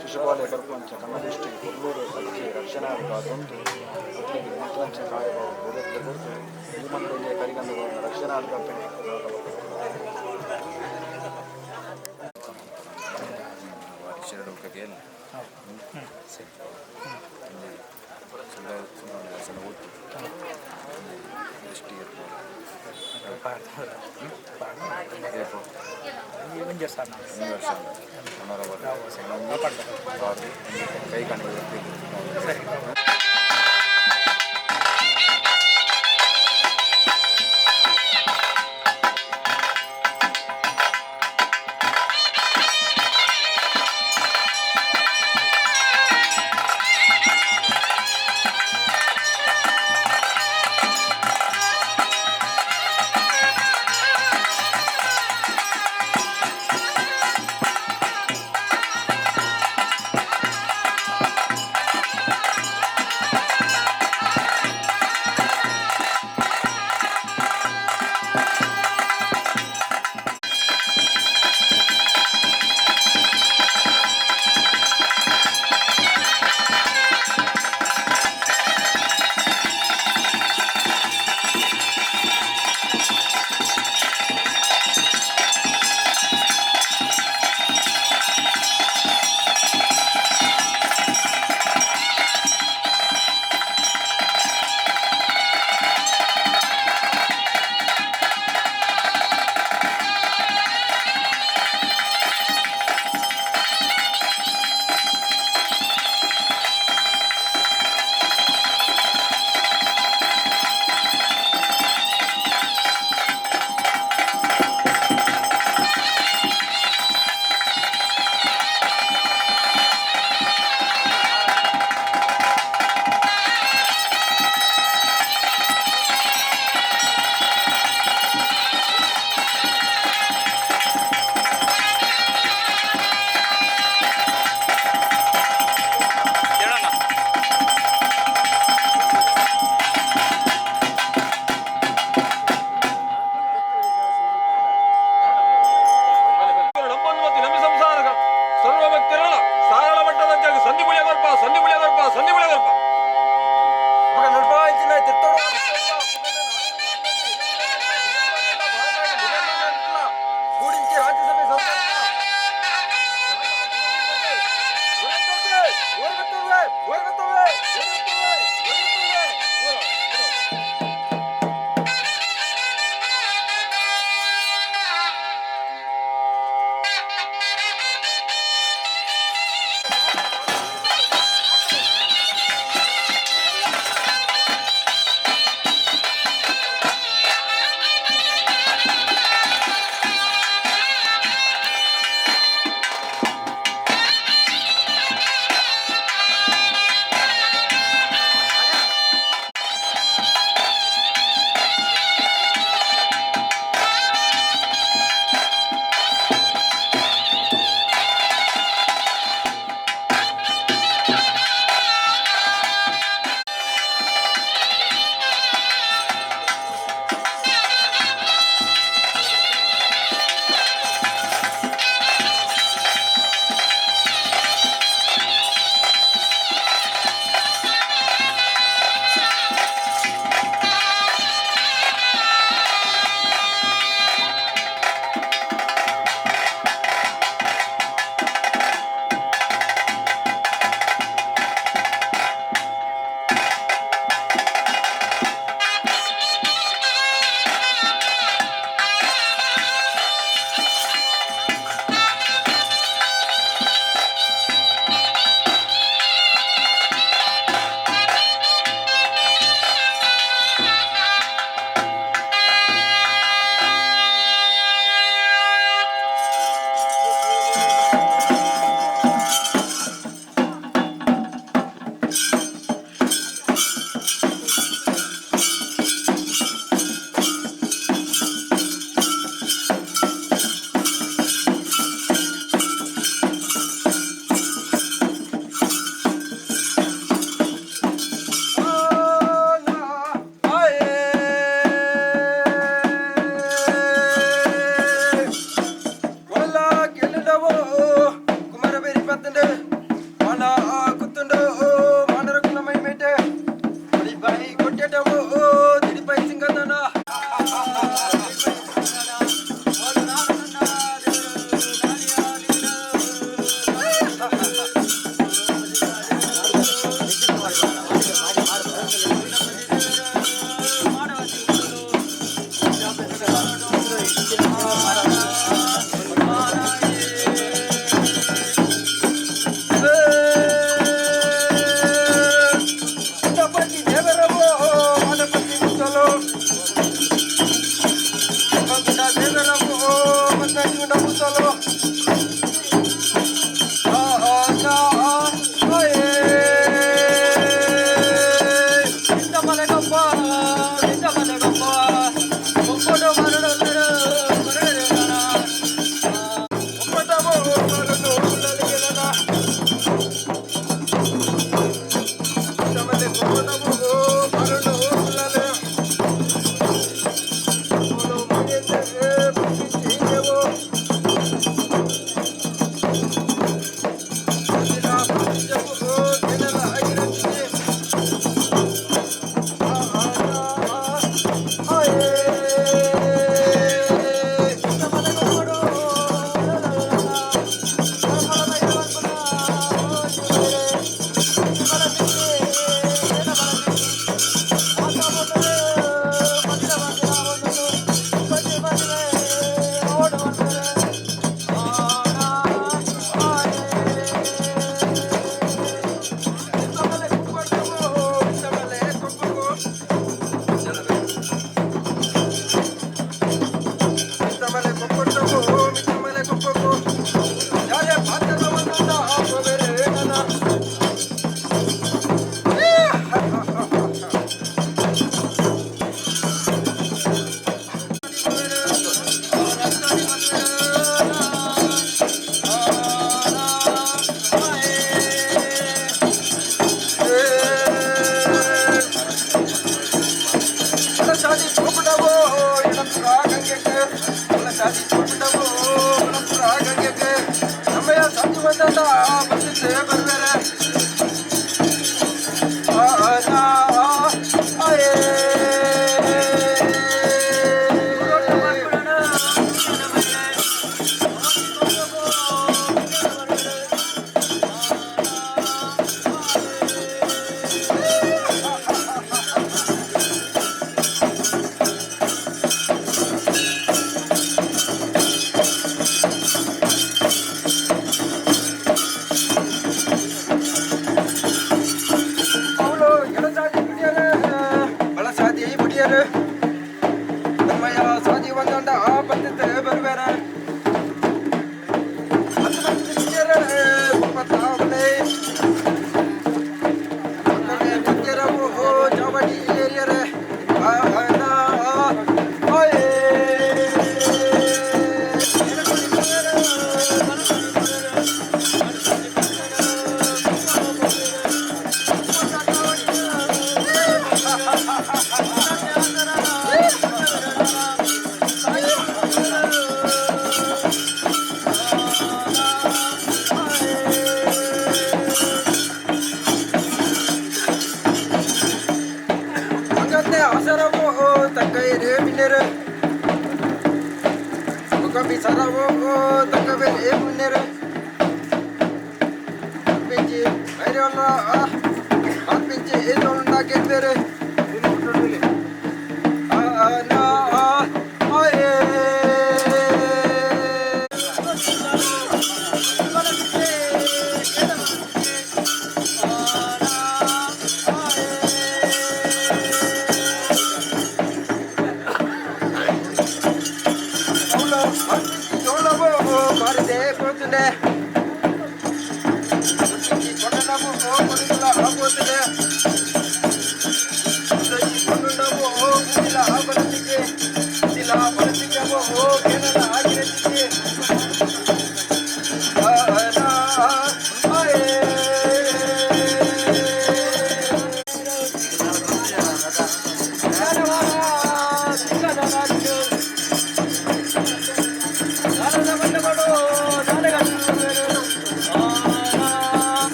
ಶಿಶುಪಾಲಯ ಪ್ರಪಂಚ ಕನ್ನದೃಷ್ಟಿ ಕೊಲ್ಲೂರು ಅಜ್ಜಿ ರಕ್ಷಣಾಧಿಕಾರದೊಂದು ಒಟ್ಟಿಗೆ ಇಂಟೆನ್ಷನ್ ಕಾರ್ಯಭಾವ ಪೂರೈಕೆ ಕೊಟ್ಟು ಈ ಮಂಡಳಿಯ ಕರಿಗಂಧಗಳನ್ನು ರಕ್ಷಣಾಧಿಕಾರಿ ಕೈ ಕಾಣಿಕೆ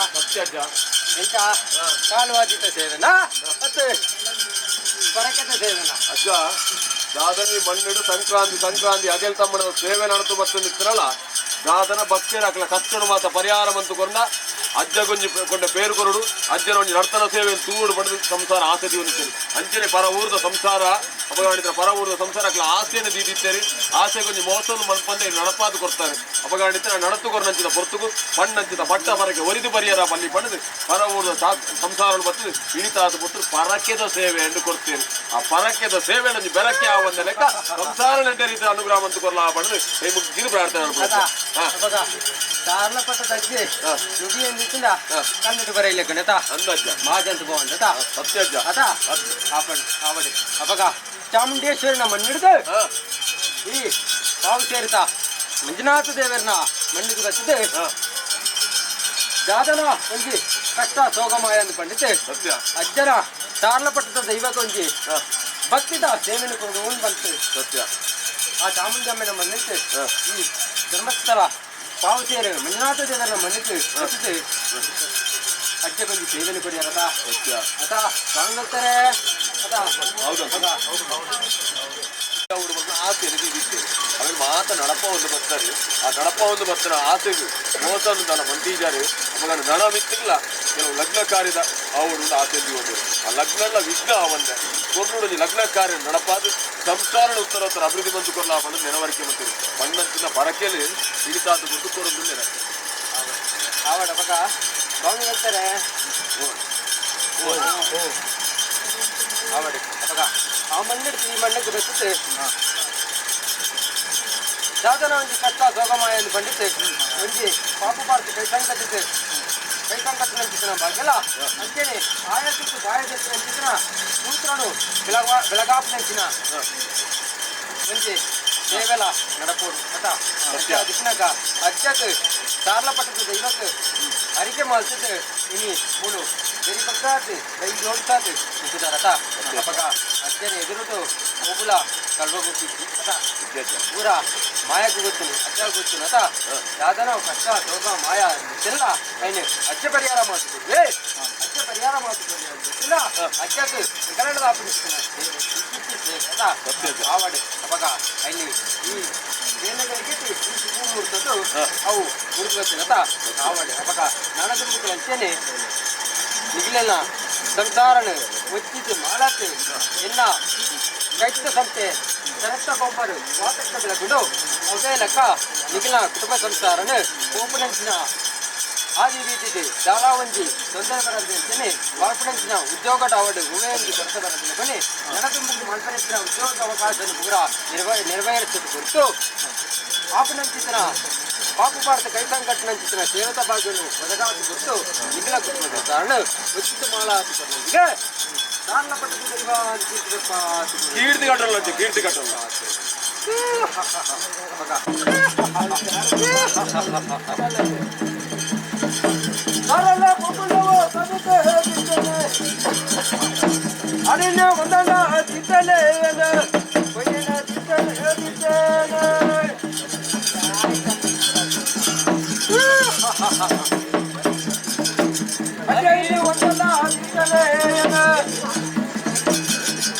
ಸತ್ಯಜ್ಜ ಎಂತ ಕಾಲುವಾದಿತ ಸೇವೆನಾ ಮತ್ತೆ ಪರಕತೆ ಸೇವೆನಾ ಅಜ್ಜ ದಾದನ ಮಣ್ಣಿಡು ಸಂಕ್ರಾಂತಿ ಅಗೆಲ್ ತಮ್ಮನ ಸೇವೆ ನಡೆದು ಮತ್ತು ನಿಂತಿರಲ್ಲ ದಾದನ ಭಕ್ತಿರಾಕಲ ಕಷ್ಟಡು ಮಾತ ಪರಿಹಾರ ಮಂತು ಕೊಂಡ ಅಜ್ಜ ಗೊಂಜಿ ಕೊಂಡ ಪೇರು ಕೊರಡು ಅಜ್ಜನ ಒಂಜಿ ನರ್ತನ ಸೇವೆ ತೂಡು ಪಡೆದು ಸಂಸಾರ ಆಸೆ ದೀವನಿದ್ದೇನೆ ಅಂಚನೆ ಪರ ಊರದ ಸಂಸಾರ ಅಪಗಾಡಿದ್ರ ಪರ ಊರದ ಸಂಸಾರಕ್ಕೆ ಆಸೆಯನ್ನು ದೀದಿತ್ತೇರಿ ಆಸೆ ಗೊಂಜಿ ಮೋಸವನ್ನು ಮಲ್ಪಂದೆ ನಡಪಾದು ಕೊಡ್ತಾರೆ ಅಪಗಾಡಿದ್ರೆ ನಡತು ಕೊರನಂಚಿದ ಪೊರ್ತುಕು ಮಣ್ಣಂಚಿದ ಬಟ್ಟ ಪರಕ್ಕೆ ಒರಿದು ಪರಿಹಾರ ಪಲ್ಲಿ ಪಡೆದು ಪರ ಊರದ ಸಂಸಾರ ಬರ್ತದೆ ಇಳಿತಾದ ಪುತ್ರ ಪರಕ್ಯದ ಸೇವೆ ಎಂದು ಕೊಡ್ತೇನೆ ಆ ಪರಕ್ಯದ ಸೇವೆ ನಂಜಿ ಬೆರಕೆ ಆವಂದ ಲೆಕ್ಕ ಸಂಸಾರ ನೆಟ್ಟ ರೀತಿಯ ಅನುಗ್ರಹ ಮಂತು ಕೊರಲ ಪಡೆದು ಕೈ ಮುಗಿದು ಪ್ರಾರ್ಥನೆ ದಾರ್ಲಪಟ್ಟ ತಗ್ಗಿ ನುಡಿ ಎಂದಿತ್ತಿನ ಕನ್ನಡ ಬರೆಯಲ್ಲ ಗಣತ ಅಂದಜ್ಜ ಮಾಜಂತ ಭವನ್ ಸತ್ಯಜ್ಜ ಅದ ಆಪಣ್ ಆವಡಿ ಅಪಗ ಚಾಮುಂಡೇಶ್ವರಿನ ಮಣ್ಣಿಡ್ದು ಈ ಪಾವು ಸೇರಿತ ಮಂಜುನಾಥ ದೇವರನ ಮಣ್ಣಿಗೆ ಬಚ್ಚಿದೆ ಜಾದನ ಒಂಜಿ ಕಷ್ಟ ಸೋಗಮಾಯ ಅಂದು ಪಂಡಿತೆ ಸತ್ಯ ಅಜ್ಜನ ದಾರ್ಲಪಟ್ಟದ ದೈವಕ್ಕೆ ಒಂಜಿ ಭಕ್ತಿದ ಸೇವೆನ ಕೊಂಡು ಉಂಡು ಬಂತು ಸತ್ಯ ಆ ಚಾಮುಂಡಮ್ಮನ ಮಣ್ಣಿಟ್ಟು ಈ ಧರ್ಮಸ್ಥಳ ಪಾವು ಸೇರೆ ಮಂಜುನಾಥ ದೇವರನ ಮಣ್ಣಿಟ್ಟು ಬಚ್ಚಿದೆ ಅಜ್ಜ ಕೊಂಜಿ ಸೇವೆನ ಕೊಡಿಯಾರದ ಸತ್ಯ ಅದ ಕಾಂಗ್ತಾರೆ ಅದ ಅವರು ಆಸೆ ಎನಗಿದ್ದೆ ಅವ್ರು ಮಾತ ನಡಪ ಒಂದು ಬರ್ತಾರೆ ಆ ನಡಪ ಒಂದು ಬರ್ತಾರೆ ಆಸೆಗೆ ಮೋಸ ತನ್ನ ಮಂಟೀಜಾರೆ ಅವಾಗ ನಡ ಮಿತ್ತಿಲ್ಲ ಕೆಲವು ಲಗ್ನ ಕಾರ್ಯದ ಅವಳು ಆಸೆ ಹೋದ್ರು ಆ ಲಗ್ನ ಎಲ್ಲ ವಿಘ್ನ ಅವಂದೆ ಒಬ್ಬರು ಲಗ್ನ ಕಾರ್ಯ ನಡಪಾದು ಸಂಸ್ಕಾರ ಉತ್ತರೋತ್ತರ ಅಭಿವೃದ್ಧಿ ಬಂದು ಕೊರಲ ಬಂದು ನೆನವರಿಕೆ ಮಾಡ್ತೀವಿ ಮಣ್ಣಂಚಿನ ಪರಕೆಯಲ್ಲಿ ಇಳಿತಾದ ಗುಟ್ಟು ಕೊಡೋದು ನೆನ ಆವಡ ಅವಾಗ ಸ್ವಾಮಿ ಹೇಳ್ತಾರೆ ಆವಡಿ ಅವಾಗ ಆ ಮಣ್ಣಿಡ್ತು ಈ ಮಣ್ಣಿಗೆ ಬರ್ತದೆ ಸಾಧನ ಒಂಜಿ ಕಷ್ಟ ಸೋಗಮಾಯ ಎಂದು ಬಂದಿತ್ತೆ ಒಂಜಿ ಪಾಪು ಪಾರ್ತಿ ಕೈಸಂಕಟ್ಟಿತ್ತು ಕೈಸಂಕಟ್ಟಿನ ಬಾಗಿಲ್ಲ ಅಂತೇಳಿ ಆಯತ್ತಿತ್ತು ಗಾಯದೆತ್ತಿನ ಅಂಚಿನ ಸೂತ್ರನು ಬೆಳಗಾಪಿನ ಒಂಜಿ ಸೇವೆಲ ನಡಪೋಡು ಅತ ದಿಕ್ನಾಗ ಅಜ್ಜಕ್ಕೆ ದಾರ್ಲಪಟ್ಟದ ದೈವಕ್ಕೆ ಅರಿಕೆ ಮಾಲ್ಸಿದ್ದು ಇನಿ ಮೂಳು ಬೇರೆ ಬರ್ತಾತಿ ಕೈ ಜೋಡ್ತಾತಿ ಇದ್ದಾರತ ಅಪಗ ಅಜ್ಜನ ಎದುರುದು ಹೋಗುಲ ಕಲ್ವಗುತ್ತಿ ಅತ ಪೂರ ಮಾಯಕ್ಕೆ ಗೊತ್ತಿನಿ ಅಜ್ಜ ಗೊತ್ತಿನ ಅತ ಯಾವ್ದನ ಕಷ್ಟ ರೋಗ ಮಾಯ ಗೊತ್ತಿಲ್ಲ ಐನು ಅಜ್ಜ ಪರಿಹಾರ ಮಾಡ್ತಿದ್ವಿ ಅಜ್ಜ ಪರಿಹಾರ ಮಾಡ್ತಿದ್ವಿ ಗೊತ್ತಿಲ್ಲ ಅಜ್ಜಕ್ಕೆ ಕನ್ನಡದ ಆಪಡಿಸ್ತಾನೆ ಆವಡೆ ಅಪಗ ಐನಿ ಈ ಬೇನೆಗಳಿಗೆ ಮುಡ್ತದ್ದು ಅವು ಮುಡ್ಕೊಳ್ತೀನತ ಆವಡೆ ಅಪಗ ನನ್ನ ದುಂಬುಗಳು ಅಂತೇನೆ ನಿಗಿಲೆಲ್ಲ ಸಂಸಾರನು ಒಚ್ಚಿದ್ದು ಮಾಡತ್ತೆ ಎನ್ನ ಕೈತ ಸಂತೆ ಸರತ್ತ ಕೊಬ್ಬರು ಸ್ವಾತಂತ್ರ್ಯ ಬೆಳಗುಂಡು ಅವೇ ಲೆಕ್ಕ ನಿಗಿಲ ಕುಟುಂಬ ಸಂಸಾರನು ಕೋಪುನಂಚಿನ ಆದಿ ರೀತಿಗೆ ದಾರಾ ಒಂಜಿ ತೊಂದರೆ ಬರದು ಅಂತೇನೆ ವಾರ್ಪಣಂಚಿನ ಉದ್ಯೋಗ ಆವಡು ಉವೆಯೊಂದು ಕೊರತೆ ಬರದಿಲ್ಲ ಬನ್ನಿ ನನದುಂಬುಗೆ ಮಲ್ಪನೆಚ್ಚಿನ ಉದ್ಯೋಗ ಅವಕಾಶ ಪೂರ ನಿರ್ವಹಿಸುವುದು ಕುರಿತು ಆಪನಂಚಿತನ ಪಾಪು ಭಾರತ ಕೈಸಂಕಟ್ಟಿನಂಚಿತನ ಸೇವತ ಭಾಗವನ್ನು ಒದಗಾದು ಕುರಿತು ನಿಗಿಲ ಕುಟುಂಬದ ಕಾರಣ ಉಚಿತ ಮಾಲಾತಿಗೆ ದಾರ್ಲಪಟ್ಟದ ಕೀರ್ತಿ ಕಟ್ಟಲ್ಲ ಕೀರ್ತಿ ಕಟ್ಟಲ್ಲ ಅರಣ್ಯ ಒಂದಲ್ಲ ತಿತ್ತಲೆ ಕೊಯ್ಯನ ತಿತ್ತಲೆ ಹೇಳ್ತಿದ್ದೇನೆ ಅಜಯ್ಯ ಒಂದಲ್ಲ ತಿತ್ತಲೆ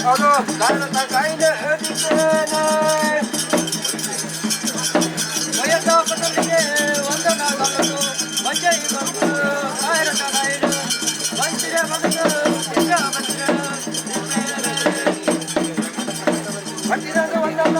ಅದು ಕಾರಣದ ಕಾಯಿಲೆ ಹೇಳ್ತಿದ್ದೇನೆ ವಯಸ್ಸ ಪದವಿಗೆ ಒಂದಲ್ಲ ತಗದು ಮಂಜೈ ಬಂದು ಕಾಯರಟ ಕಾಯಿಲು ಬಂದಿರ ಮಗದು ಬಂದಿರೋದು ಒಂದಲ್ಲ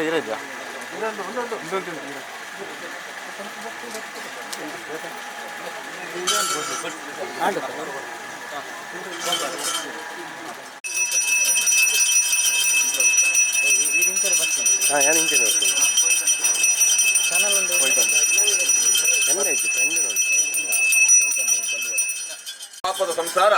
ಇರಜ್ಜ ಹಾಂ ಏನು ಇಂಚೆ ನೋಡ್ತೀನಿ ಪಾಪದ ಸಂಸಾರ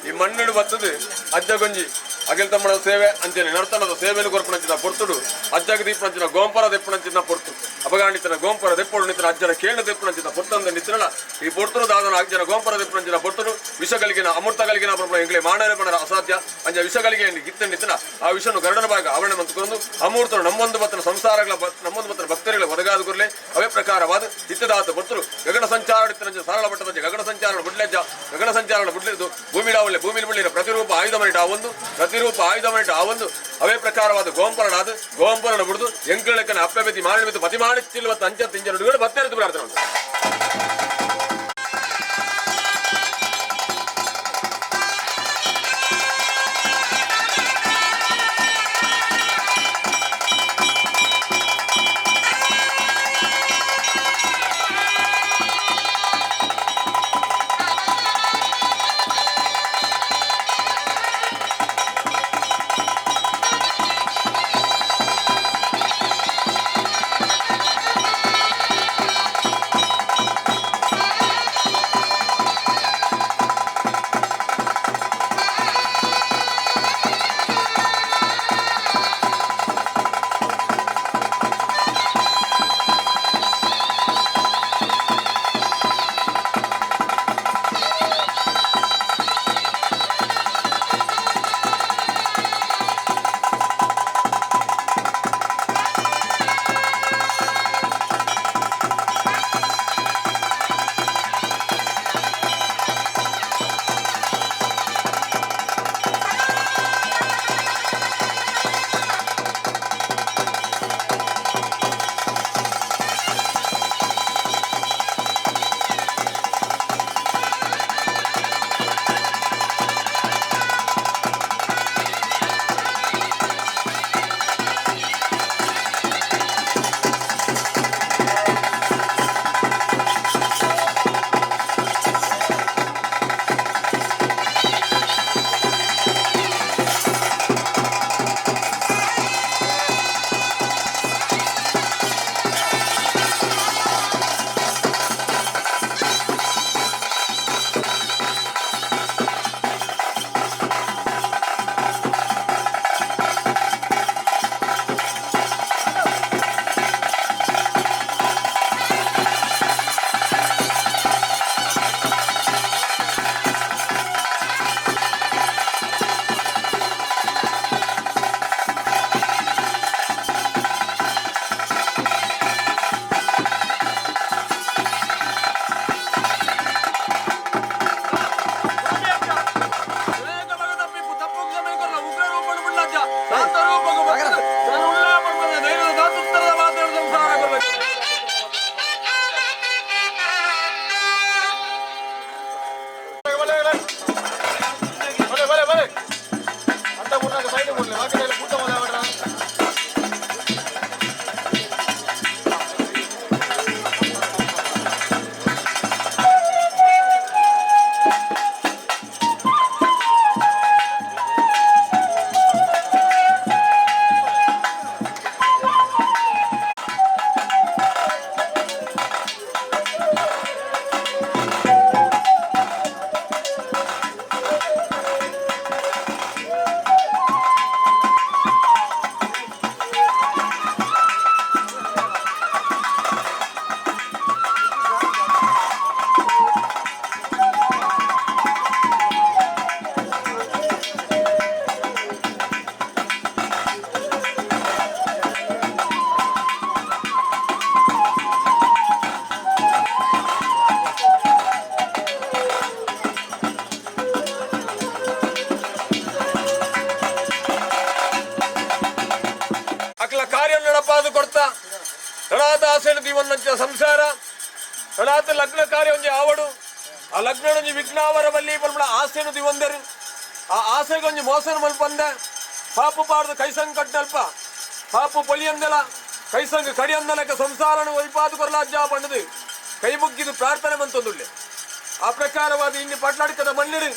ಈ ಮಣ್ಣಿಡು ಬರ್ತದೆ ಅಜ್ಜಗೊಂಜಿ ಅಗಿಲ್ ತಮ್ಮನ ಸೇವೆ ಅಂಚನೆ ನರ್ತನದ ಸೇವೆಯನ್ನು ಕೊರ್ಪಣಂಚಿನ ಪೊರ್ತುಡು ಅಜ್ಜಗ ದೀಪನಂಚಿನ ಗೋಂಪರ ದೆಪ್ಪನಂಚಿನ ಪೊರ್ತು ಅಪಗಾಣಿತನ ಗೋಂಪರ ದೆಪ್ಪೊಡು ನಿಂತಿನ ಅಜ್ಜನ ಕೇಳ ದೆಪ್ಪನಂಚಿನ ಪೊರ್ತಂದ ನಿಂತಿರಳ ಈ ಪೊರ್ತುಡು ದಾದನ ಅಜ್ಜನ ಗೋಂಪರ ದೆಪ್ಪನಂಚಿನ ಪೊರ್ತುಡು ವಿಷಗಳಿಗಿನ ಅಮೃತಗಳಿಗಿನ ಪ್ರಬಲ ಎಂಗ್ಲೆ ಮಾನವ ಪಣರ ಅಸಾಧ್ಯ ಅಂಜ ವಿಷಗಳಿಗೆ ಗಿತ್ತ ನಿಂತಿನ ಆ ವಿಷನು ಗರುಡನ ಭಾಗ ಅವಣ ಮಂತುಕೊಂಡು ಅಮೂರ್ತರು ನಮ್ಮೊಂದು ಬತ್ತನ ಸಂಸಾರಗಳ ನಮ್ಮೊಂದು ಬತ್ತನ ಭಕ್ತರುಗಳ ಒದಗಾದ ಗುರ್ಲೆ ಅವೇ ಪ್ರಕಾರವಾದ ಇತ್ತದಾತ ಪೊರ್ತರು ಗಗನ ಸಂಚಾರ ಸರಳ ಪಟ್ಟದ ಗಗನ ಸಂಚಾರ ಬುಡ್ಲೆಜ್ಜ ಗಗನ ಸಂಚಾರ ಬುಡ್ಲೆದ್ದು ಭೂಮಿಡಾವಲ್ಲೆ ಭೂಮಿಲಿ ಬುಳ್ಳಿನ ಪ್ರತಿರೂಪ ಆಯುಧ ಮನಿಟ ಆ ಒಂದು ಪ್ರತಿರೂಪ ಆಯುಧ ಮನಿಟ ಆ ಒಂದು ಅವೇ ಪ್ರಕಾರವಾದ ಗೋಂಪರನಾದ ಗೋಂಪರನ ಬಿಡುದು ಎಂಕಳಕ್ಕನ ಅಪ್ಪೆ ಬೆತ್ತಿ ಮಾರಣ ಬಿತ್ತು ಪತಿ ಮಾಡಿಚ್ಚಿಲ್ವತ್ತು ಅಂಚ ತಿಂಜರುಗಳು ಬತ್ತೆರೆದು ಪ್ರಾರ್ಥನೆ ಸಂಸಾರ ಅಡಾತ ಲಗ್ನ ಕಾರ್ಯ ಒಂಜಿ ಆವಡು ಆ ಲಗ್ನ ಒಂಜಿ ವಿಘ್ನಾವರ ಬಲ್ಲಿ ಪಲ್ಪಡ ಆಸೆನು ದಿವಂದರು ಆ ಆಸೆಗೆ ಒಂಜಿ ಮೋಸನ ಮಲ್ಪಂದ ಪಾಪು ಪಾಡ್ದು ಕೈಸಂಗ್ ಕಟ್ಟಲ್ಪ ಪಾಪು ಪೊಲಿಯಂದಲ ಕೈಸಂಗ್ ಕಡಿಯಂದಲಕ್ಕೆ ಸಂಸಾರನು ಒಯ್ಪಾದು ಕೊರಲಾಜ್ಜಾ ಪಂಡದು ಕೈ ಮುಗ್ಗಿದು ಪ್ರಾರ್ಥನೆ ಮಂತೊಂದುಳ್ಳೆ ಆ ಪ್ರಕಾರವಾದ ಇಲ್ಲಿ ಪಟ್ಲಾಡಿಕದ ಮಣ್ಣಿಡು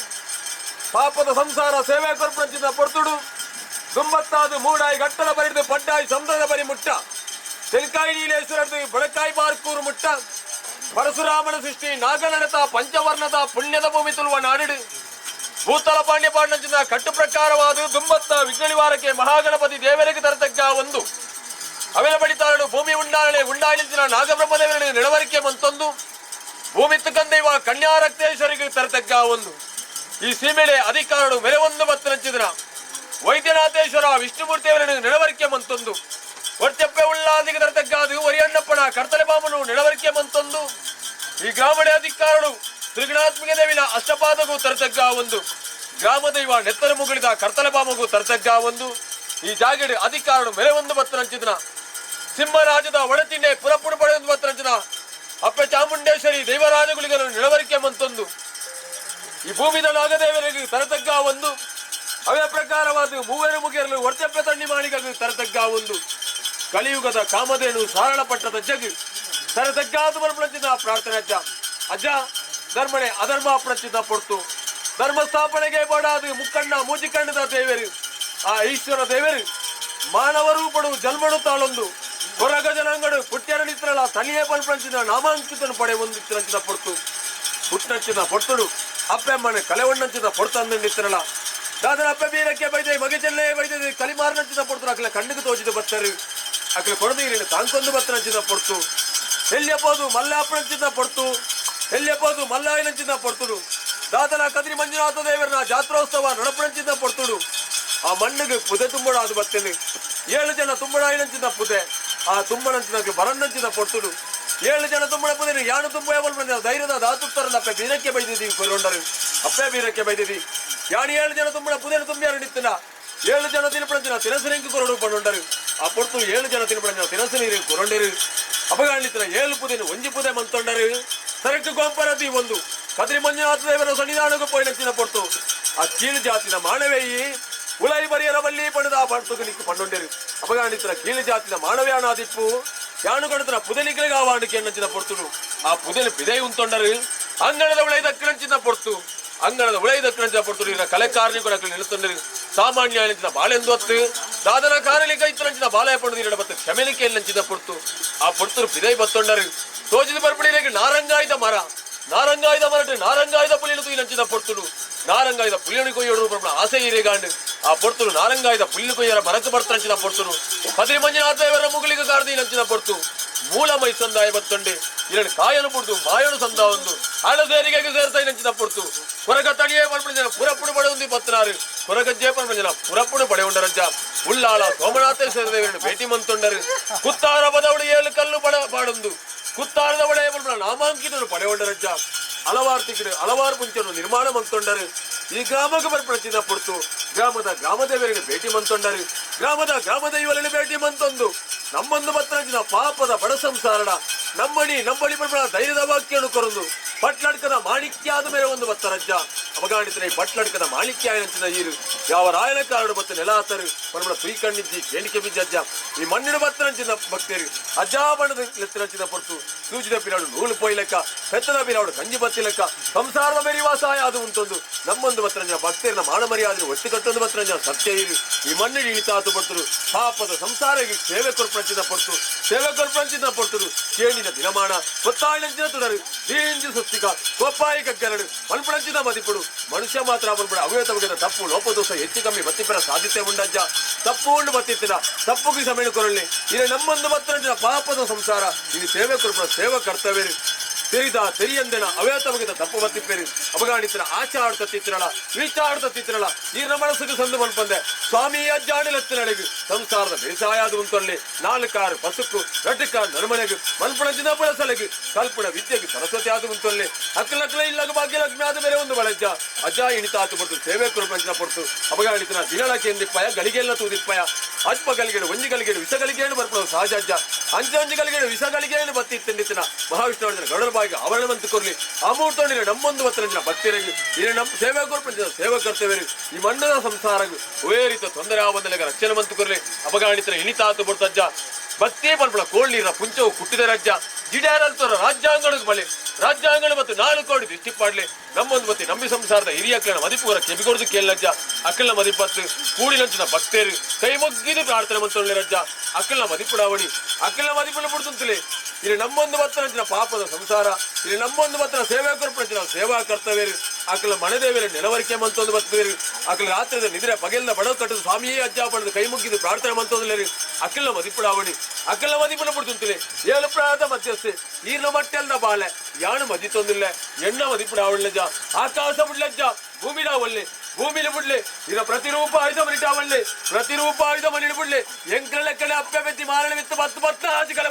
ಪಾಪದ ಸಂಸಾರ ಸೇವೆ ಕೊರ್ಪಂಚಿನ ಪೊರ್ತುಡು ದುಮ್ಮ ಒಂಬತ್ತಾದು ಮೂಡಾಯಿ ಗಟ್ಟಲ ಬರಿದು ಪಡ್ಡಾಯಿ ಸಮುದ್ರದ ಬರಿ ಮುಟ್ಟ ತೆಲ್ಕಾಯಿ ನೀಲೇಶ್ವರದ್ದು ಬೆಳಕಾಯಿ ಬಾರ್ಕೂರು ಮುಟ್ಟ ಪರಶುರಾಮನ ಸೃಷ್ಟಿ ನಾಗನಡತ ಪಂಚವರ್ಣದ ಪುಣ್ಯದ ಭೂಮಿ ತುಳುವ ನಾಡಿಡು ಭೂತಲ ಪಾಂಡ್ಯ ಪಾಂಡಂಚಿನ ಕಟ್ಟು ಪ್ರಕಾರವಾದ ದುಂಬತ್ತ ವಿಘ್ನನಿವಾರಕ್ಕೆ ಮಹಾಗಣಪತಿ ದೇವರಿಗೆ ತರತಕ್ಕ ಒಂದು ಅವೆಲ ಬಡಿತಾರಡು ಭೂಮಿ ಉಂಡಾಳಿನ ನಾಗಬ್ರಹ್ಮದೇವರಿಗೆ ನೆಡವರಿಕೆ ಮಂತೊಂದು ಭೂಮಿ ತುಕಂದೈವ ಕನ್ಯಾರಕ್ತೇಶ್ವರಿಗೆ ತರತಕ್ಕ ಒಂದು ಈ ಸೀಮೆಳೆ ಅಧಿಕಾರಡು ಮೆರೆ ಒಂದು ಬತ್ತನಂಚಿದ್ರ ವೈದ್ಯನಾಥೇಶ್ವರ ವಿಷ್ಣುಮೂರ್ತಿಯವರನ್ನು ನೆಡವರಿಕೆ ಮಂತೊಂದು ಒಟ್ಟೆಪ್ಪೆ ಉಳ್ಳಾದಿಗೆ ತರತಕ್ಕಾದು ಒರಿಯಣ್ಣಪ್ಪನ ಕರ್ತಲೆ ಬಾಮನು ನೆಡವರಿಕೆ ಮಂತೊಂದು ಈ ಗ್ರಾಮಡೆ ಅಧಿಕಾರಡು ತ್ರಿಗುಣಾತ್ಮಿಕ ದೇವಿನ ಅಷ್ಟಪಾದಗೂ ತರತಕ್ಕ ಒಂದು ಗ್ರಾಮದೈವ ನೆತ್ತರು ಮುಗುಳಿದ ಕರ್ತಲೆ ಬಾಮಗೂ ತರತಕ್ಕ ಒಂದು ಈ ಜಾಗಡೆ ಅಧಿಕಾರಡು ಮೆರೆ ಒಂದು ಬತ್ತನಂಚಿದ್ನ ಸಿಂಹರಾಜದ ಒಡತಿಂಡೆ ಪುರಪುಡು ಪಡೆಯೊಂದು ಬತ್ತನಂಚಿನ ಅಪ್ಪೆ ಚಾಮುಂಡೇಶ್ವರಿ ದೈವರಾಜಗುಳಿಗರನ್ನು ನೆಡವರಿಕೆ ಮಂತೊಂದು ಈ ಭೂಮಿದ ನಾಗದೇವರಿಗೆ ತರತಕ್ಕ ಒಂದು ಅವೇ ಪ್ರಕಾರವಾದ ಮೂವರು ಮುಗಿಯರಲು ಒಟ್ಟೆಪ್ಪೆ ತಣ್ಣಿ ಮಾಣಿಗೂ ತರತಕ್ಕ ಒಂದು ಕಲಿಯುಗದ ಕಾಮಧೇನು ಸಾರಳ ಪಟ್ಟದ ಜಗ್ ತರತಕ್ಕಾದ ಮರುಪಣಚಿನ ಪ್ರಾರ್ಥನೆ ಅಜ್ಜ ಧರ್ಮಣೆ ಅಧರ್ಮ ಪ್ರಚಿತ ಪೊಡ್ತು ಧರ್ಮ ಸ್ಥಾಪನೆಗೆ ಬಡಾದು ಮುಕ್ಕಣ್ಣ ಮೂಜಿಕಣ್ಣದ ದೇವರು ಆ ಈಶ್ವರ ದೇವರು ಮಾನವರು ಪಡು ಜನ್ಮಡು ತಾಳೊಂದು ಕೊರಗಜನಂಗಡು ಪುಟ್ಯರ ನಿತ್ರಳ ತನಿಯೇ ಬಲ್ಪಂಚಿನ ನಾಮಾಂಕಿತನು ಪಡೆ ಒಂದಿತ್ತಿನ ಪೊಡ್ತು ಪುಟ್ನಂಚಿನ ಪೊಡ್ತುಡು ಅಪ್ಪೆಮ್ಮನೆ ಕಲೆವಣ್ಣಂಚಿನ ಪೊಡ್ತಂದು ನಿತ್ರಳ ದಾದರ ಅಪ್ಪೆ ಬೀರಕ್ಕೆ ಬೈದೆ ಮಗಜಲ್ಲೇ ಬೈದೆ ಕಲಿಮಾರ್ನಂಚಿನ ಪೊಡ್ತು ಅಕ್ಲೆ ಕಣ್ಣಿಗೆ ತೋಚಿದ ಬತ್ತರು ಅಕ್ಲೆ ಕೊಡದೀರಿನ ತಾಂಕೊಂದು ಬತ್ತನಂಚಿನ ಪೊಡ್ತು ಎಲ್ಲಿಯಬೋದು ಮಲ್ಲಾಪನಂಚಿನ ಪೊಡ್ತು ಎಲ್ಲಿಯಬೋದು ಮಲ್ಲಾಯಿನಂಚಿನ ಪೊಡ್ತುಡು ದಾದನ ಕದ್ರಿ ಮಂಜುನಾಥ ದೇವರನ ಜಾತ್ರೋತ್ಸವ ನಡಪಣಂಚಿನ ಪೊಡ್ತುಡು ಆ ಮಣ್ಣಿಗೆ ಪುದೆ ತುಂಬಡ ಅದು ಬರ್ತೇನೆ 7 ಜನ ತುಂಬಡಾಯಿನಂಚಿನ ಪುದೆ ಆ ತುಂಬನಂಚಿನ ಬರನ್ನಂಚಿನ ಪೊಡ್ತುಡು 7 ಜನ ತುಂಬಡ ಪುದೆ ಯಾನು ತುಂಬ ಧೈರ್ಯದ ದಾತುತ್ತರಲ್ಲ ಅಪ್ಪೆ ಬೀರಕ್ಕೆ ಬೈದಿದ್ದೀವಿ ಕೊರೊಂಡರು ಅಪ್ಪೆ ಬೀರಕ್ಕೆ ಬೈದಿದ್ದೀವಿ ಯಾನು 7 ಜನ ತುಂಬಡ ಪುದೇನು ತುಂಬಿಯಾರು ನಿತ್ತಿನ 7 ಜನ ತಿನ್ಪಣಂಚಿನ ತಿನಸರಿಂಕು ಕೊರಡು ಪಂಡೊಂಡರು ಆ ಪೊಡ್ತು 7 ಜನ ತಿನ್ಪಣಂಚಿನ ತಿನಸರಿ ಕೊರೊಂಡರು ಅಪಗಾಣಿತ್ತಿನ 7 ಪುದೇನು ಒಂಜಿ ಪುದೆ ಮಂತೊಂಡರು ಸರಕು ಗೊಂಪರದಿ ಒಂದು ಕದ್ರಿ ಮಂಜುನಾಥ ದೇವರ ಸನ್ನಿಧಾನಕ್ಕೂ ಪೋಯಿನಂಚಿನ ಪೊಡ್ತು ಆ ಕೀಳು ಜಾತಿನ ಮಾನವೇಯಿ ಉಲೈ ಬರಿಯರ ಬಲ್ಲಿ ಪಡೆದ ಪಡ್ತುಗೆ ನಿಕ್ಕು ಪಂಡೊಂಡರು ಅಪಗಾಣಿತ್ತಿನ ಕೀಳು ಜಾತಿನ ಮಾನವ್ಯಾನಾದಿಪ್ಪು ಯಾನು ಕೊಡುತ್ತಿನ ಪುದೆನಿಗಳಿಗೆ ಆವಾಣಿಕೆ ಅನ್ನಂಚಿನ ಪೊಡ್ತುಡು ಆ ಪುದೆಲು ಪಿದೆ ಉಂತೊಂಡರು ಅಂಗಣದ ಉಳೈ ದಕ್ಕಣಂಚಿನ ಪೊಡ್ತು ಅಂಗಣದ ಉಳೈ ದಕ್ಕಣಂಚಿನ ಪೊಡ್ತುಡು ಇರ ಕಲೆ ಕಾರ್ಮಿಕರು ನಿಲ್ತೊಂಡರು ಸಾಮಾನ್ಯ ಎನ್ನಿಂಚಿನ ಬಾಳೆಂದು ಹೊತ್ತು ದಾದನ ಕಾರಲಿಕ ಇತ್ತನಂಚಿನ ಬಾಳೆಯ ಪಡೆದು ಇರಡ ಬತ್ತ ಕ್ಷಮೆನಿಕೆ ಎನ್ನಂಚಿನ ಪೊಡ್ತು ಆ ಪೊಡ್ತುರು ಪಿದೈ ಬತ್ತೊಂಡರು ತೋಜಿದ ಬರ್ಪಡಿಗೆ ನಾರಂಗಾಯ್ದ ಮರಟು ನಾರಂಗಾಯ್ದ ಪುಲಿಯನ್ನು ತುಯ್ಲಂಚಿನ ಪೊಡ್ತುಡು ನಾರಂಗಾಯ್ದ ಪುಲಿಯನ್ನು ಕೊಯ್ಯೋಡು ಬರ್ಪಡ ಆಸೆ ಇರೇಗಾಂಡು ಆ ಪೊಡ್ತುಡು ನಾರಂಗಾಯ್ದ ಪುಲಿಯನ್ನು ಕೊಯ್ಯರ ಮರಕ್ಕೆ ಬರ್ತಂಚಿನ ಪೊಡ್ತುಡು ಕದ್ರಿ ಮಂಜುನಾಥ ದೇವರ ಮುಗುಳಿಗೆ ಕಾರ್ದಿ ನಂಚಿನ ಪೊಡ್ತು ಮೂಲ ಮೈ ಸಂದಾಯ ಬತ್ತೊಂಡೆ ಇರಡು ಕಾಯನು ಪುಡ್ದು ಮಾಯನು ಸಂದ ಒಂದು ಹಳದೇರಿಗೆ ಸೇರ್ತಾ ನಂಚಿನ ಪೊಡ್ತು ಕೊರಗ ತಣಿಯೇ ಪಡ್ಪಡಿನ ಪುರಪುಡು ಪಡೆಯೊಂದು ಬತ್ತನಾರು ಕೊರಗಜ್ಜೆ ಪಡ್ಪಡಿನ ಪುರಪುಡು ಪಡೆಯುಂಡರಜ್ಜ ಉಳ್ಳಾಳ ಸೋಮನಾಥೇಶ್ವರ ದೇವರನ್ನು ಭೇಟಿ ಮಂತೊಂಡರು ಕುತ್ತಾರ ಬದವಳು 7 ಕಲ್ಲು ಪಾಡೊಂದು ಕುತ್ತಾರದ ಒಡೆಯ ನಾಮಾಂಕಿತನು ಪಡೆಯುಂಡರಜ್ಜ ಹಲವಾರು ತಿಕ್ಕಡು ಹಲವಾರು ಮುಂಚೆಯನ್ನು ನಿರ್ಮಾಣ ಮಂತೊಂಡರು ಈ ಗ್ರಾಮಕ್ಕೆ ಬರ್ಪಡಿಸಿದ ಪೊಡ್ತು ಗ್ರಾಮದೇವರಿಗೆ ಭೇಟಿ ಮಂತೊಂಡರು ಗ್ರಾಮದೈವರಲ್ಲಿ ಭೇಟಿ ಮಂತೊಂದು ನಮ್ಮೊಂದು ಬತ್ತನಂಚಿನ ಪಾಪದ ಬಡ ಸಂಸಾರಣ ನಮ್ಮಳಿ ಬರ್ಪಡ ಧೈರ್ಯದ ವಾಕ್ಯನು ಕೊರಂದು ಪಟ್ಲಡ್ಕದ ಮಾಣಿಕ್ಯಾದ ಮೇಲೆ ಒಂದು ಬತ್ತರಜ್ಜ ಅವಗಾಣಿತನ ಈ ಪಟ್ಲಡ್ಕದ ಮಾಣಿಕ್ಯ ನಂಚಿನ ಈರು ಯಾವ ರಾಯನ ಕಾರಣ ಬತ್ತ ನೆಲಾತರು ಬರ್ಬಡ ತುಯಿ ಕಣ್ಣಿದ್ದಿ ಕೇಣಿಕೆ ಬಿದ್ದಜ್ಜ ಈ ಮಣ್ಣಿನ ಬತ್ತನಂಚಿನ ಭಕ್ತರು ಅಜ್ಜಾ ಬಣ್ಣದ ಲೆತ್ತನಂಚಿನ ಪೊರ್ತು ಸೂಚಿದ ಪಿರಾಡು ನೂಲು ಪೊಯ್ಲೆಕ್ಕ ಪೆತ್ತದ ಪಿರಾಡು ಕಂಜಿ ಬತ್ತಿಲೆಕ್ಕ ಸಂಸಾರದ ಮೆರಿವಾಸಾಯ ಅದು ಉಂಟೊಂದು ನಮ್ಮೊಂದು ಬತ್ತರಂಜನ ಭಕ್ತರನ್ನ ಮಾನ ಮರ್ಯಾದೆ ಒಟ್ಟು ಕಟ್ಟೊಂದು ಬತ್ತರಂಜನ ಸತ್ಯ ಇರು ಈ ಮಣ್ಣಿಗೆ ಇಳಿತಾತು ಪಡ್ತರು ಪಾಪದ ಸಂಸಾರಕ್ಕೆ ಸೇವೆ ಕೊರ್ಪಂಚಿನ ಪೊರ್ತರು ಕೇಣಿನ ದಿನಮಾನ ಕೊತ್ತಾಯಿನಂಚಿನ ತುಡರು ದೀಂಜು ಸುಸ್ತಿಕ ಕೊಪ್ಪಾಯಿ ಕಗ್ಗರಡು ಮಣ್ಪಣಂಚಿನ ಮದಿಪುಡು ಮನುಷ್ಯ ಮಾತ್ರ ಬರ್ಬೇಡ ಅವ್ಯವತ ಬಗೆದ ತಪ್ಪು ಲೋಪದೋಷ ಹೆಚ್ಚು ಕಮ್ಮಿ ಬತ್ತಿಪರ ಸಾಧ್ಯತೆ ಉಂಡಜ್ಜ ತಪ್ಪು ಉಂಡು ಬತ್ತಿತ್ತಿನ ತಪ್ಪುಗೆ ಸಮಯ ಕೊರಲಿ ಇದು ನಮ್ಮೊಂದು ಬತ್ತರಂಚಿನ ಪಾಪದ ಸಂಸಾರ ಇದು ಸೇವೆ ಕೊರ್ಪಡ ಸೇವೆ ಕರ್ತವ್ಯ ತೆರಿಯಂದೆನ ಅವ್ಯವತ ಬಗೆದ ತಪ್ಪು ಬತ್ತಿಪ್ಪೇರಿ ಅವಗಾಣಿತರ ಆಚಾಡ್ತಿತ್ತಿರಳ ವಿಚಾಡ್ತಿತ್ತಿರಳ ಈ ಮನಸ್ಸಿಗೆ ಸಂದು ಮನ್ಪಂದೆ ಸ್ವಾಮಿ ಅಜ್ಜಾಣಿಲತ್ತಿನಡೆಗೆ ಸಂಸಾರದ ಬೇಸಾಯಾದ ಉಂಟಲ್ಲಿ 4 ಕಾರು ಪಸುಕು 2 ಕಾರು ನರ್ಮನೆಗೆ ಮನ್ಪಣಂಚಿನ ಬಳಸಲೆಗೆ ಕಲ್ಪನ ವಿದ್ಯೆಗೆ ಸರಸ್ವತಿ ಆದ ಉಂಟಲ್ಲಿ ಅಕ್ಕಲಕ್ಕಲ ಇಲ್ಲಾಗ ಭಾಗ್ಯಲಕ್ಷ್ಮಿ ಆದ ಬೇರೆ ಒಂದು ಬಳಜ್ಜ ಅಜ್ಜ ಇಣಿತಾತು ಬರ್ತು ಸೇವೆ ಕುರುಪಂಚಿನ ಪೊಡ್ತು ಅವಗಾಣಿತರ ದಿನಳಕ್ಕೆ ಎಂದಿಪ್ಪಯ ಗಳಿಗೆಲ್ಲ ತೂದಿಪ್ಪಯ ಅಜ್ಪ ಗಲಿಗೆಡು ಒಂಜಿ ಗಲಿಗೆಡು ವಿಷ ಗಲಿಗೆಯನ್ನು ಬರ್ಪಡೋದು ಸಹಜ ಅಜ್ಜ ಅಂಚಿ ಗಲಿಗೆಡು ವಿಷ ಗಲಿಗೆಯನ್ನು ಬತ್ತಿತ್ತಿನ ಮಹಾವಿಷ್ಣುವರ್ಧನ ಗೌಡರ ಬಾಯಿಗೆ ಆವರಣವಂತ ಕೊರ್ಲಿ ಅಮೂರ್ತೊಂಡಿನ ನಮ್ಮೊಂದು ಬತ್ತರಂಜಿನ ಭಕ್ತರಿಗೆ ಇದು ನಮ್ಮ ಸೇವೆ ಕೊರ್ಪಂಚಿನ ಸೇವೆ ಕರ್ತವ್ಯರು ಈ ಮಣ್ಣದ ಸಂಸಾರಗೂ ಒಳ್ಳೆ ರೀತಿಯ ತೊಂದರೆ ಆವಂದಲೆಗ ರಕ್ಷಣೆ ಮಂತು ಕೊರ್ಲಿ ಅಪಗಾಣಿತರ ಇಣಿತಾತು ಬರ್ತಜ್ಜ ಭಕ್ತಿ ಪನ್ಪಳ ಕೋಳ್ನೀರ ಪುಂಚವು ಕುಟ್ಟಿದ ರಜ್ಜ ಜಿಡಾರಲ್ತೋರ ರಾಜ್ಯಾಂಗಣಕ್ಕೆ ಬಳಿ ರಾಜ್ಯಾಂಗಣ ಮತ್ತು 4 ಕೋಟಿ ದಿಷ್ಟಿಪಾಡ್ಲೆ ನಮ್ಮೊಂದು ಬತ್ತಿ ನಂಬಿ ಸಂಸಾರದ ಹಿರಿಯ ಅಕ್ಕಳ ಮದಿಪೂರ ಕೆಬಿಗೊಡ್ದು ಕೇಳಜ್ಜ ಅಕ್ಕಳ ಮದಿಪತ್ತು ಕೂಡಿನಂಚಿನ ಭಕ್ತರು ಕೈ ಮುಗ್ಗಿದು ಪ್ರಾರ್ಥನೆ ಮಂತೊಳ್ಳೆ ರಜ್ಜ ಅಕ್ಕಳ ಮದಿಪುಡಾವಣಿ ಅಕ್ಕಳ ಮದಿಪುಡ ಬಿಡ್ತಂತಲೇ ಇಲ್ಲಿ ನಮ್ಮೊಂದು ಬತ್ತನಂಚಿನ ಪಾಪದ ಸಂಸಾರ ಇಲ್ಲಿ ನಮ್ಮೊಂದು ಬತ್ತನ ಸೇವಾ ಕೊರ್ಪಂಚಿನ ಸೇವಾ ಕರ್ತವ್ಯರು ಅಕ್ಕಳ ಮನೆದೇವರ ನೆಲವರಿಕೆ ಮಂತೊಂದು ಬರ್ತೇರಿ ಅಕ್ಕಳ ರಾತ್ರಿದ ನಿದ್ರೆ ಪಗೆಲ್ನ ಬಡವ ಕಟ್ಟದು ಸ್ವಾಮಿಯೇ ಅಜ್ಜ ಪಡೆದು ಕೈ ಮುಗ್ಗಿದು ಪ್ರಾರ್ಥನೆ ಮಂತೊಂದಿಲ್ಲ ಅಕ್ಕಳ ಮದಿಪುಡಾವಣಿ ಅಕ್ಕಳ ಮದಿಪುಡ ಬಿಡ್ತಂತಲೇ 7 ಪ್ರಾಯದ ಮಧ್ಯಸ್ಥೆ ಈರ್ನ ಮಟ್ಟೆಲ್ನ ಬಾಲೆ ಯಾನು ಮದಿತೊಂದಿಲ್ಲ ಎಣ್ಣ ಮದಿಪುಡಾವಳ್ಳೆಜ ಆಕಾಶ ಬಿಡ್ಲೆಜ್ಜ ಭೂಮಿಡ ಒಳ್ಳೆ ಭೂಮಿಲಿ ಬಿಡ್ಲೆ ಇರ ಪ್ರತಿರೂಪ ಆಯುಧ ಮನಿಟಾವಳ್ಳೆ ಪ್ರತಿರೂಪ ಆಯುಧ ಮನಿ ಬಿಡ್ಲೆ ಎಂಕಳೆ ಕಡೆ ಅಪ್ಪೆ ಬೆತ್ತಿ ಮಾರಣ ವಿತ್ತು 10 ಆಜಿ ಕಳೆ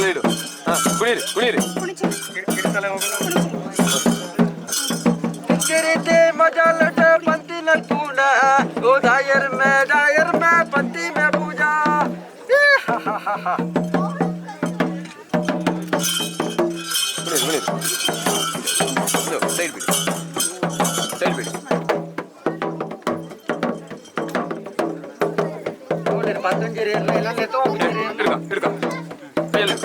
ಲೀಡು ಕುಣೀರಿ ಕುಣೀರಿ ಕಿರಿತೆ ಮಜಾ ಲಟ ಪಂತಿ ನ ತೂನ ಓ ದಾಯರ್ ಮೇ ಪಂತಿ ಮೇ ಪೂಜಾ ಕುಣೀರಿ ಕುಣೀರಿ ಸೈಡ್ ಬಿಡಿ ಸೈಡ್ ಬಿಡಿ ಪತಂಜಲಿ ಎಲ್ಲ ಲೆತ್ತೋ ಹಿಡ್ಕ ಹಿಡ್ಕ ಕೈಯಲ್ಲಿ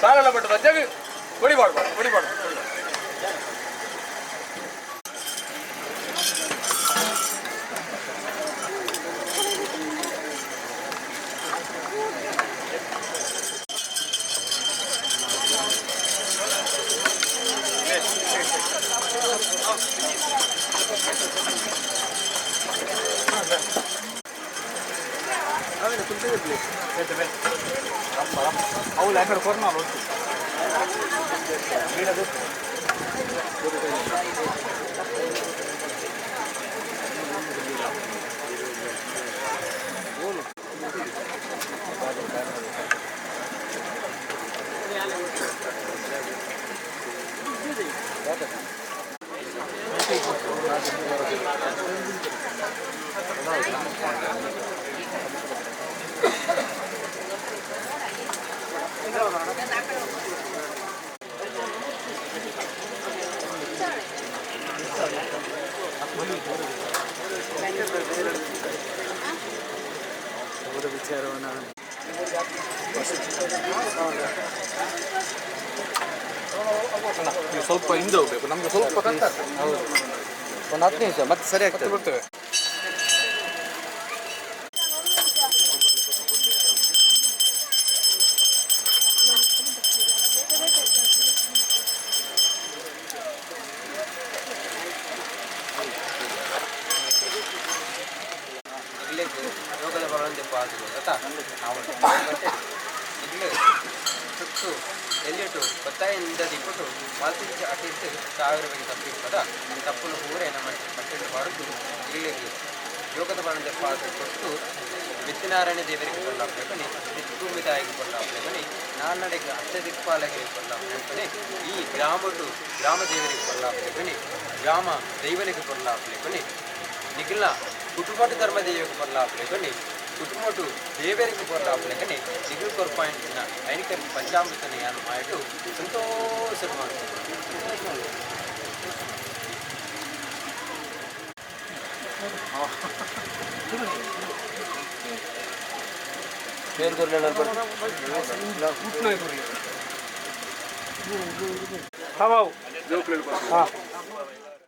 ಸಾಗಲ್ಲ ಬಟ್ಟದ ಅಜ್ಜಾಗ ಹೊಡಿಬಾರ್ದು ಹೊಡಿಬಾರ್ದು ಅವಳು ಯಾಕಡೆ ಕೊರ್ನ ಒಟ್ಟು ಸ್ವಲ್ಪ ಹಿಂದೆ ಹೋಗ್ಬೇಕು ನಮ್ಗೆ ಸ್ವಲ್ಪ ಕಷ್ಟ ಹೌದು ಒಂದು 10 ನಿಮಿಷ ಮತ್ತೆ ಸರಿ ಆಗ್ತದೆ ಬರ್ತೇವೆ. ಯೋಗದ ಬರುವಂತೆ ಪಾಲ್ತು ಗೊತ್ತಾ ಇಲ್ಲೇ ಸುತ್ತು ಎಲ್ಲಿಟ್ಟು ಬತ್ತಾಯಿಂದ ದಿಕ್ಕಿಟ್ಟು ಪಾಲ್ತಿಂಚ ಅಟ್ಟಿಟ್ಟು 1000 ರೂಪಾಯಿಗೆ ತಪ್ಪಿರ್ತದ ತಪ್ಪನ್ನು ಪೂರೇ ನಮ್ಮ ಪಟ್ಟೆಂದು ಮಾಡುದು ಇಲ್ಲಿಗೆ ಯೋಗದ ಬರುವಂತೆ ಪಾಲ್ತು ಕೊಟ್ಟು ಮಿತ್ತಿನಾರಾಯಣ ದೇವರಿಗೆ ಕೊಲ್ಲಾಪನೆ ಮಿತ್ತುಮಿ ತಾಯಿಗೆ ಕೊಲ್ಲಾಪನೆ ನಾನ್ನಡೆಗೆ ಅಷ್ಟದಿಕ್ಪಾಲಗೆ ಕೊಲ್ಲಾಪನೆ ಈ ಗ್ರಾಮ ದೇವರಿಗೆ ಕೊಲ್ಲಾಪನೆ ಗ್ರಾಮ ದೈವನಿಗೆ ಕೊಲ್ಲಾಪನೆ ನಿಖಿಲ ಕುಟುಂಬ ಧರ್ಮ ದೇವಿಗೆ ಕೊಲ್ಲಾಪನೆ ಕುಟುಂಬಟು ದೇವರಿಗೆ ಕೊಲ್ಲಾಪನೆ ನಿಖಿಲ್ ಕೊರ್ಪಾಯಿಂಟ್ನ ಐನಿಕ ಪಂಚಾಮೃತನ ಯಾನು ಮಾಡಿಟ್ಟು ಸಂತೋಷ ಹಾಂ